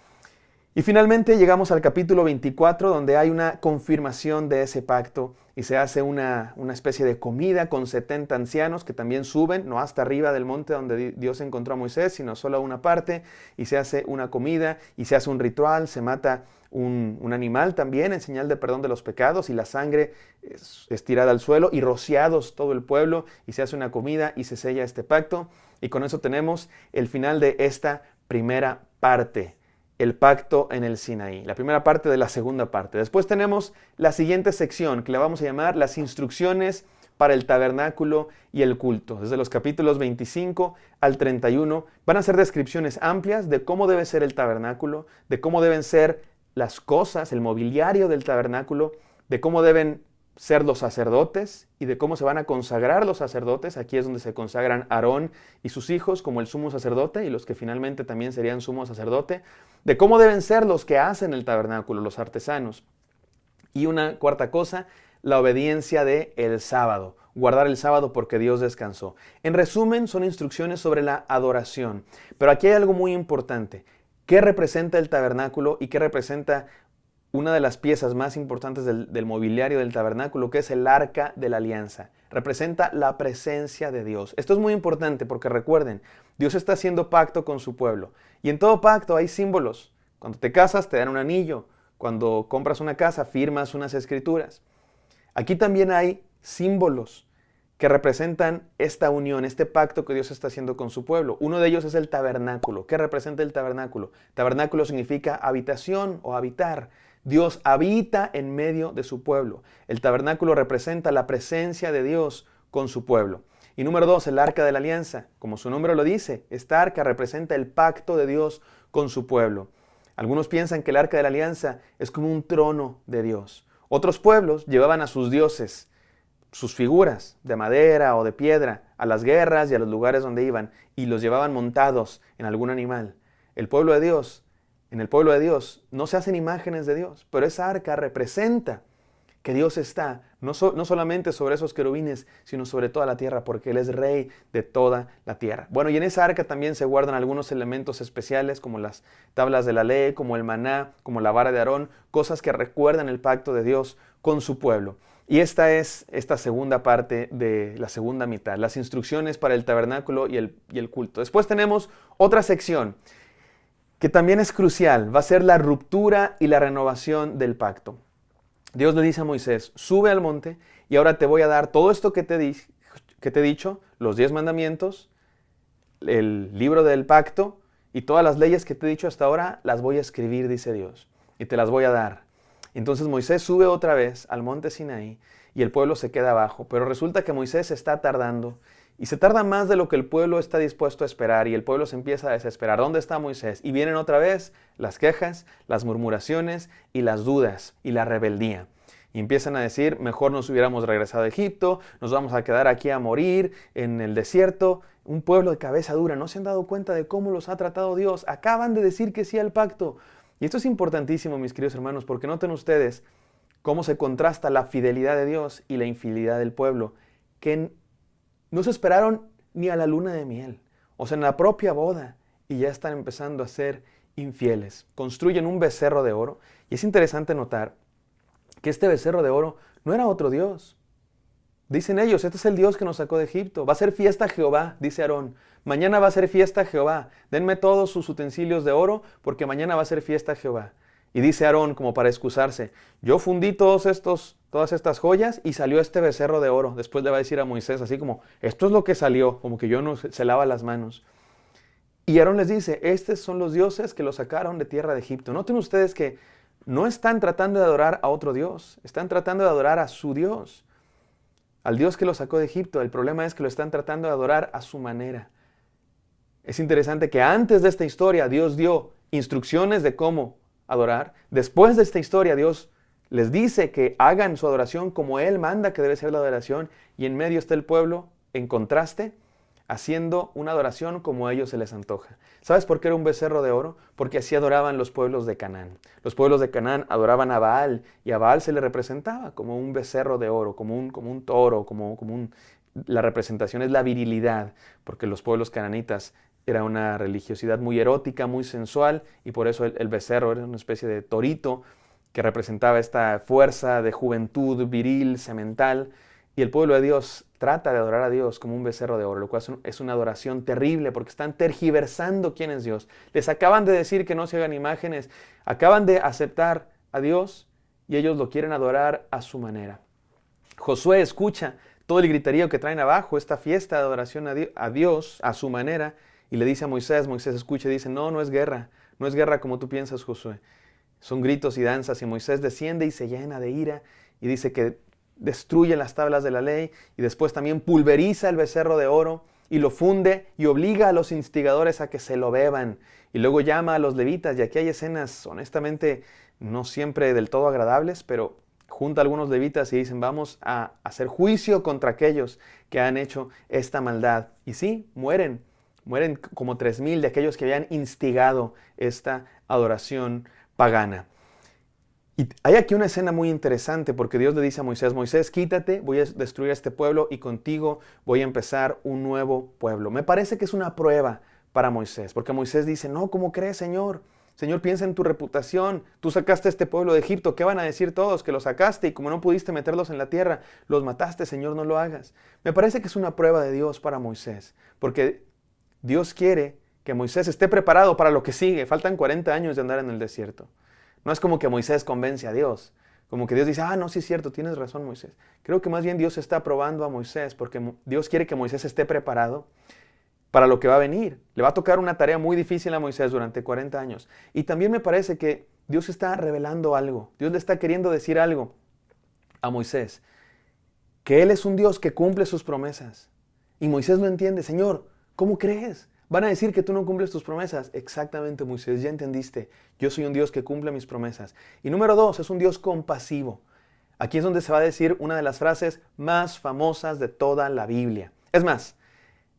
Y finalmente llegamos al capítulo 24, donde hay una confirmación de ese pacto y se hace una especie de comida con 70 ancianos que también suben, no hasta arriba del monte donde Dios encontró a Moisés, sino solo a una parte, y se hace una comida y se hace un ritual, se mata un animal también en señal de perdón de los pecados y la sangre es tirada al suelo y rociados todo el pueblo y se hace una comida y se sella este pacto. Y con eso tenemos el final de esta primera parte. El pacto en el Sinaí, la primera parte de la segunda parte. Después tenemos la siguiente sección que le vamos a llamar las instrucciones para el tabernáculo y el culto. Desde los capítulos 25 al 31 van a ser descripciones amplias de cómo debe ser el tabernáculo, de cómo deben ser las cosas, el mobiliario del tabernáculo, de cómo deben ser los sacerdotes y de cómo se van a consagrar los sacerdotes. Aquí es donde se consagran Aarón y sus hijos como el sumo sacerdote y los que finalmente también serían sumo sacerdote. De cómo deben ser los que hacen el tabernáculo, los artesanos. Y una cuarta cosa, la obediencia del sábado. Guardar el sábado porque Dios descansó. En resumen, son instrucciones sobre la adoración. Pero aquí hay algo muy importante. ¿Qué representa el tabernáculo y qué representa una de las piezas más importantes del mobiliario del tabernáculo, que es el arca de la alianza? Representa la presencia de Dios. Esto es muy importante porque recuerden, Dios está haciendo pacto con su pueblo. Y en todo pacto hay símbolos. Cuando te casas te dan un anillo. Cuando compras una casa firmas unas escrituras. Aquí también hay símbolos que representan esta unión, este pacto que Dios está haciendo con su pueblo. Uno de ellos es el tabernáculo. ¿Qué representa el tabernáculo? Tabernáculo significa habitación o habitar. Dios habita en medio de su pueblo. El tabernáculo representa la presencia de Dios con su pueblo. Y número 2, el arca de la alianza. Como su nombre lo dice, esta arca representa el pacto de Dios con su pueblo. Algunos piensan que el arca de la alianza es como un trono de Dios. Otros pueblos llevaban a sus dioses, sus figuras de madera o de piedra, a las guerras y a los lugares donde iban, y los llevaban montados en algún animal. En el pueblo de Dios no se hacen imágenes de Dios, pero esa arca representa que Dios está no solamente sobre esos querubines, sino sobre toda la tierra, porque Él es rey de toda la tierra. Bueno, y en esa arca también se guardan algunos elementos especiales, como las tablas de la ley, como el maná, como la vara de Aarón, cosas que recuerdan el pacto de Dios con su pueblo. Y esta es esta segunda parte de la segunda mitad, las instrucciones para el tabernáculo y el culto. Después tenemos otra sección que también es crucial, va a ser la ruptura y la renovación del pacto. Dios le dice a Moisés, sube al monte y ahora te voy a dar todo esto que te he dicho, los 10 mandamientos, el libro del pacto y todas las leyes que te he dicho hasta ahora, las voy a escribir, dice Dios, y te las voy a dar. Entonces Moisés sube otra vez al monte Sinaí y el pueblo se queda abajo, pero resulta que Moisés está tardando y se tarda más de lo que el pueblo está dispuesto a esperar y el pueblo se empieza a desesperar. ¿Dónde está Moisés? Y vienen otra vez las quejas, las murmuraciones y las dudas y la rebeldía. Y empiezan a decir, mejor nos hubiéramos regresado a Egipto, nos vamos a quedar aquí a morir en el desierto. Un pueblo de cabeza dura, no se han dado cuenta de cómo los ha tratado Dios. Acaban de decir que sí al pacto. Y esto es importantísimo, mis queridos hermanos, porque noten ustedes cómo se contrasta la fidelidad de Dios y la infidelidad del pueblo, que no se esperaron ni a la luna de miel, o sea, en la propia boda, y ya están empezando a ser infieles. Construyen un becerro de oro, y es interesante notar que este becerro de oro no era otro Dios. Dicen ellos, este es el Dios que nos sacó de Egipto. Va a ser fiesta a Jehová, dice Aarón. Mañana va a ser fiesta a Jehová. Denme todos sus utensilios de oro, porque mañana va a ser fiesta a Jehová. Y dice Aarón, como para excusarse, yo fundí todas estas joyas y salió este becerro de oro. Después le va a decir a Moisés, así como, esto es lo que salió, como que yo no se lava las manos. Y Aarón les dice, estos son los dioses que los sacaron de tierra de Egipto. Noten ustedes que no están tratando de adorar a otro Dios, están tratando de adorar a su Dios, al Dios que los sacó de Egipto. El problema es que lo están tratando de adorar a su manera. Es interesante que antes de esta historia Dios dio instrucciones de cómo adorar. Después de esta historia Dios les dice que hagan su adoración como Él manda que debe ser la adoración. Y en medio está el pueblo, en contraste, haciendo una adoración como a ellos se les antoja. ¿Sabes por qué era un becerro de oro? Porque así adoraban los pueblos de Canaán. Los pueblos de Canaán adoraban a Baal y a Baal se le representaba como un becerro de oro, como un toro, la representación es la virilidad, porque los pueblos cananitas era una religiosidad muy erótica, muy sensual, y por eso el becerro era una especie de torito que representaba esta fuerza de juventud viril, semental. Y el pueblo de Dios trata de adorar a Dios como un becerro de oro, lo cual es una adoración terrible porque están tergiversando quién es Dios. Les acaban de decir que no se hagan imágenes, acaban de aceptar a Dios y ellos lo quieren adorar a su manera. Josué escucha todo el griterío que traen abajo, esta fiesta de adoración a Dios a su manera, y le dice a Moisés, Moisés escucha y dice, no es guerra como tú piensas, Josué. Son gritos y danzas y Moisés desciende y se llena de ira y dice que destruye las tablas de la ley y después también pulveriza el becerro de oro y lo funde y obliga a los instigadores a que se lo beban. Y luego llama a los levitas, y aquí hay escenas honestamente no siempre del todo agradables, pero junta a algunos levitas y dicen, vamos a hacer juicio contra aquellos que han hecho esta maldad. Y sí, mueren como 3,000 de aquellos que habían instigado esta adoración pagana. Y hay aquí una escena muy interesante porque Dios le dice a Moisés, Moisés, quítate, voy a destruir a este pueblo y contigo voy a empezar un nuevo pueblo. Me parece que es una prueba para Moisés, porque Moisés dice, no, ¿cómo crees, Señor? Señor, piensa en tu reputación. Tú sacaste a este pueblo de Egipto. ¿Qué van a decir todos? Que lo sacaste y como no pudiste meterlos en la tierra, los mataste. Señor, no lo hagas. Me parece que es una prueba de Dios para Moisés, porque Dios quiere que Moisés esté preparado para lo que sigue. Faltan 40 años de andar en el desierto. No es como que Moisés convence a Dios. Como que Dios dice, no, sí es cierto, tienes razón, Moisés. Creo que más bien Dios está probando a Moisés porque Dios quiere que Moisés esté preparado para lo que va a venir. Le va a tocar una tarea muy difícil a Moisés durante 40 años. Y también me parece que Dios está revelando algo. Dios le está queriendo decir algo a Moisés. Que Él es un Dios que cumple sus promesas. Y Moisés no entiende. Señor, ¿cómo crees? Van a decir que tú no cumples tus promesas. Exactamente, Moisés, ya entendiste. Yo soy un Dios que cumple mis promesas. Y número 2, es un Dios compasivo. Aquí es donde se va a decir una de las frases más famosas de toda la Biblia. Es más,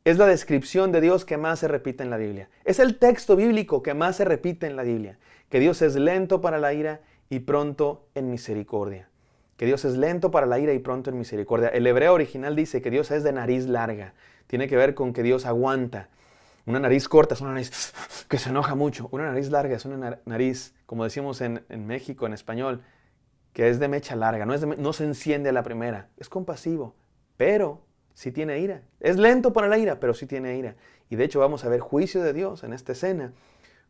es la descripción de Dios que más se repite en la Biblia. Es el texto bíblico que más se repite en la Biblia. Que Dios es lento para la ira y pronto en misericordia. Que Dios es lento para la ira y pronto en misericordia. El hebreo original dice que Dios es de nariz larga. Tiene que ver con que Dios aguanta. Una nariz corta es una nariz que se enoja mucho. Una nariz larga es una nariz, como decimos en México, en español, que es de mecha larga. No se enciende a la primera. Es compasivo, pero sí tiene ira. Es lento para la ira, pero sí tiene ira. Y de hecho vamos a ver juicio de Dios en esta escena.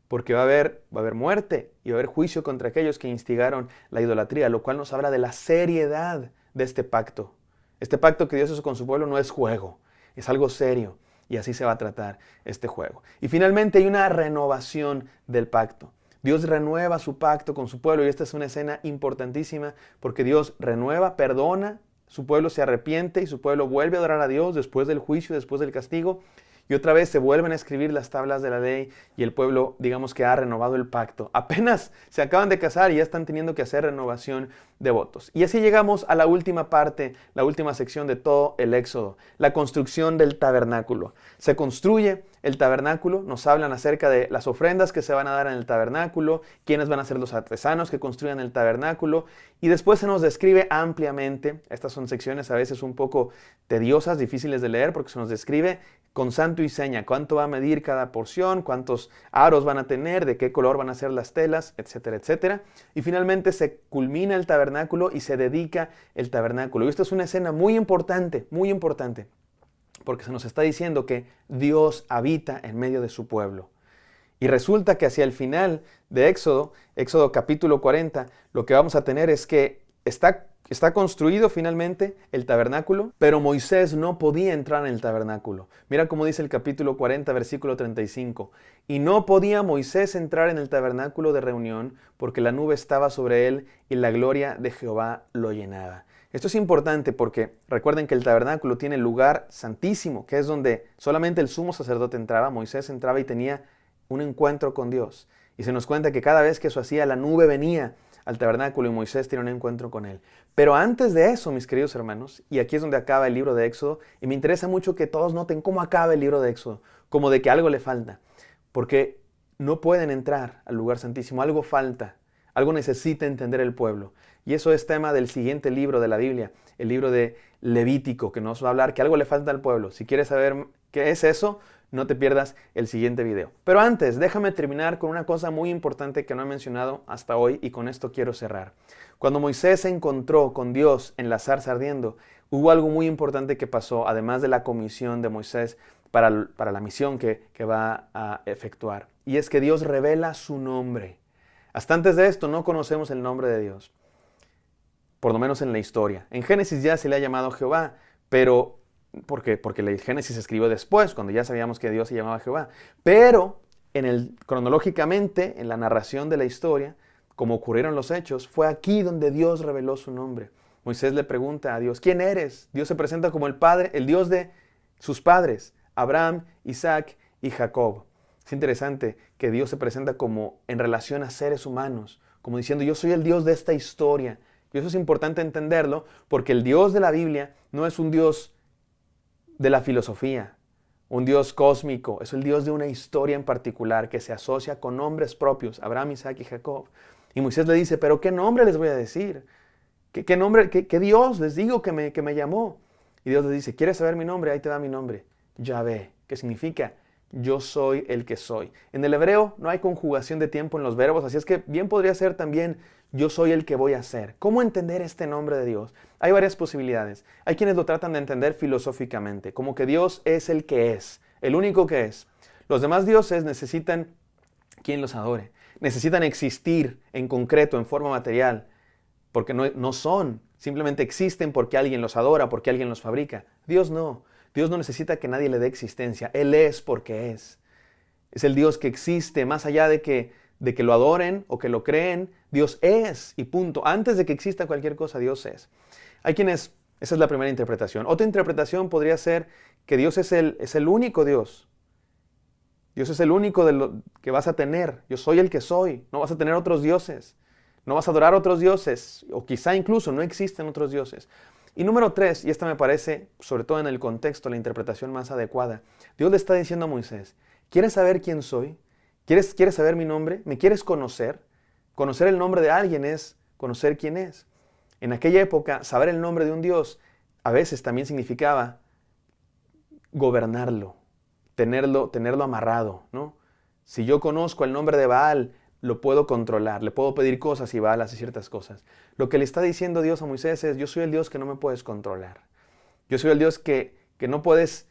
Porque va a haber muerte y va a haber juicio contra aquellos que instigaron la idolatría, lo cual nos habla de la seriedad de este pacto. Este pacto que Dios hizo con su pueblo no es juego, es algo serio y así se va a tratar este juego. Y finalmente hay una renovación del pacto. Dios renueva su pacto con su pueblo y esta es una escena importantísima porque Dios renueva, perdona, su pueblo se arrepiente y su pueblo vuelve a adorar a Dios después del juicio, después del castigo. Y otra vez se vuelven a escribir las tablas de la ley y el pueblo, digamos que ha renovado el pacto. Apenas se acaban de casar y ya están teniendo que hacer renovación de votos. Y así llegamos a la última parte, la última sección de todo el Éxodo, la construcción del tabernáculo. Se construye el tabernáculo, nos hablan acerca de las ofrendas que se van a dar en el tabernáculo, quiénes van a ser los artesanos que construyan el tabernáculo y después se nos describe ampliamente, estas son secciones a veces un poco tediosas, difíciles de leer porque se nos describe con santo y seña, cuánto va a medir cada porción, cuántos aros van a tener, de qué color van a ser las telas, etcétera, etcétera. Y finalmente se culmina el tabernáculo y se dedica el tabernáculo. Y esto es una escena muy importante, porque se nos está diciendo que Dios habita en medio de su pueblo. Y resulta que hacia el final de Éxodo capítulo 40, lo que vamos a tener es que está construido finalmente el tabernáculo, pero Moisés no podía entrar en el tabernáculo. Mira cómo dice el capítulo 40, versículo 35. Y no podía Moisés entrar en el tabernáculo de reunión porque la nube estaba sobre él y la gloria de Jehová lo llenaba. Esto es importante porque recuerden que el tabernáculo tiene el lugar santísimo, que es donde solamente el sumo sacerdote entraba. Moisés entraba y tenía un encuentro con Dios. Y se nos cuenta que cada vez que eso hacía, la nube venía al tabernáculo y Moisés tiene un encuentro con él. Pero antes de eso, mis queridos hermanos, y aquí es donde acaba el libro de Éxodo, y me interesa mucho que todos noten cómo acaba el libro de Éxodo, como de que algo le falta, porque no pueden entrar al lugar santísimo, algo falta, algo necesita entender el pueblo. Y eso es tema del siguiente libro de la Biblia, el libro de Levítico, que nos va a hablar que algo le falta al pueblo. Si quieres saber qué es eso, no te pierdas el siguiente video. Pero antes, déjame terminar con una cosa muy importante que no he mencionado hasta hoy y con esto quiero cerrar. Cuando Moisés se encontró con Dios en la zarza ardiendo, hubo algo muy importante que pasó, además de la comisión de Moisés para la misión que va a efectuar. Y es que Dios revela su nombre. Hasta antes de esto no conocemos el nombre de Dios, por lo menos en la historia. En Génesis ya se le ha llamado Jehová, pero porque el Génesis se escribió después, cuando ya sabíamos que Dios se llamaba Jehová. Pero cronológicamente, en la narración de la historia, como ocurrieron los hechos, fue aquí donde Dios reveló su nombre. Moisés le pregunta a Dios, ¿quién eres? Dios se presenta como el Padre, el Dios de sus padres, Abraham, Isaac y Jacob. Es interesante que Dios se presenta como en relación a seres humanos, como diciendo, yo soy el Dios de esta historia. Y eso es importante entenderlo, porque el Dios de la Biblia no es un Dios de la filosofía, un Dios cósmico, es el Dios de una historia en particular que se asocia con nombres propios, Abraham, Isaac y Jacob. Y Moisés le dice, ¿pero qué nombre les voy a decir? ¿Qué nombre, qué Dios les digo que me llamó? Y Dios le dice, ¿quieres saber mi nombre? Ahí te da mi nombre, Yahvé, que significa yo soy el que soy. En el hebreo no hay conjugación de tiempo en los verbos, así es que bien podría ser también yo soy el que voy a ser. ¿Cómo entender este nombre de Dios? Hay varias posibilidades. Hay quienes lo tratan de entender filosóficamente, como que Dios es el que es, el único que es. Los demás dioses necesitan quien los adore, necesitan existir en concreto, en forma material. porque no son, simplemente existen porque alguien los adora, porque alguien los fabrica. Dios no. Dios no necesita que nadie le dé existencia. Él es porque es. Es el Dios que existe más allá de que lo adoren o que lo creen. Dios es y punto. Antes de que exista cualquier cosa, Dios es. Hay quienes, esa es la primera interpretación. Otra interpretación podría ser que Dios es el único Dios. Dios es el único que vas a tener. Yo soy el que soy. No vas a tener otros dioses. No vas a adorar otros dioses. O quizá incluso no existen otros dioses. Y número 3, y esta me parece, sobre todo en el contexto, la interpretación más adecuada. Dios le está diciendo a Moisés, ¿quieres saber quién soy? ¿Quieres saber mi nombre? ¿Me quieres conocer? Conocer el nombre de alguien es conocer quién es. En aquella época, saber el nombre de un Dios a veces también significaba gobernarlo, tenerlo amarrado, ¿no? Si yo conozco el nombre de Baal, lo puedo controlar, le puedo pedir cosas y Baal hace ciertas cosas. Lo que le está diciendo Dios a Moisés es, yo soy el Dios que no me puedes controlar. Yo soy el Dios que no puedes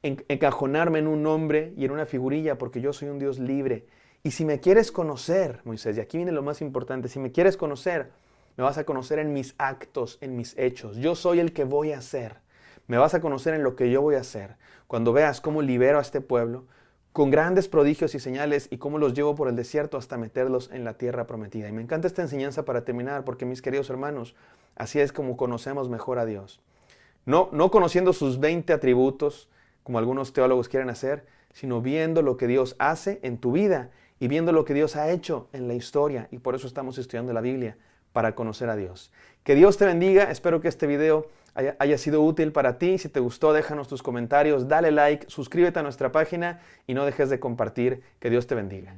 encajonarme en un nombre y en una figurilla, porque yo soy un Dios libre. Y si me quieres conocer, Moisés, y aquí viene lo más importante, si me quieres conocer, me vas a conocer en mis actos, en mis hechos. Yo soy el que voy a hacer. Me vas a conocer en lo que yo voy a hacer. Cuando veas cómo libero a este pueblo, con grandes prodigios y señales, y cómo los llevo por el desierto hasta meterlos en la tierra prometida. Y me encanta esta enseñanza para terminar, porque mis queridos hermanos, así es como conocemos mejor a Dios. No conociendo sus 20 atributos, como algunos teólogos quieren hacer, sino viendo lo que Dios hace en tu vida y viendo lo que Dios ha hecho en la historia. Y por eso estamos estudiando la Biblia, para conocer a Dios. Que Dios te bendiga. Espero que este video haya sido útil para ti. Si te gustó, déjanos tus comentarios, dale like, suscríbete a nuestra página y no dejes de compartir. Que Dios te bendiga.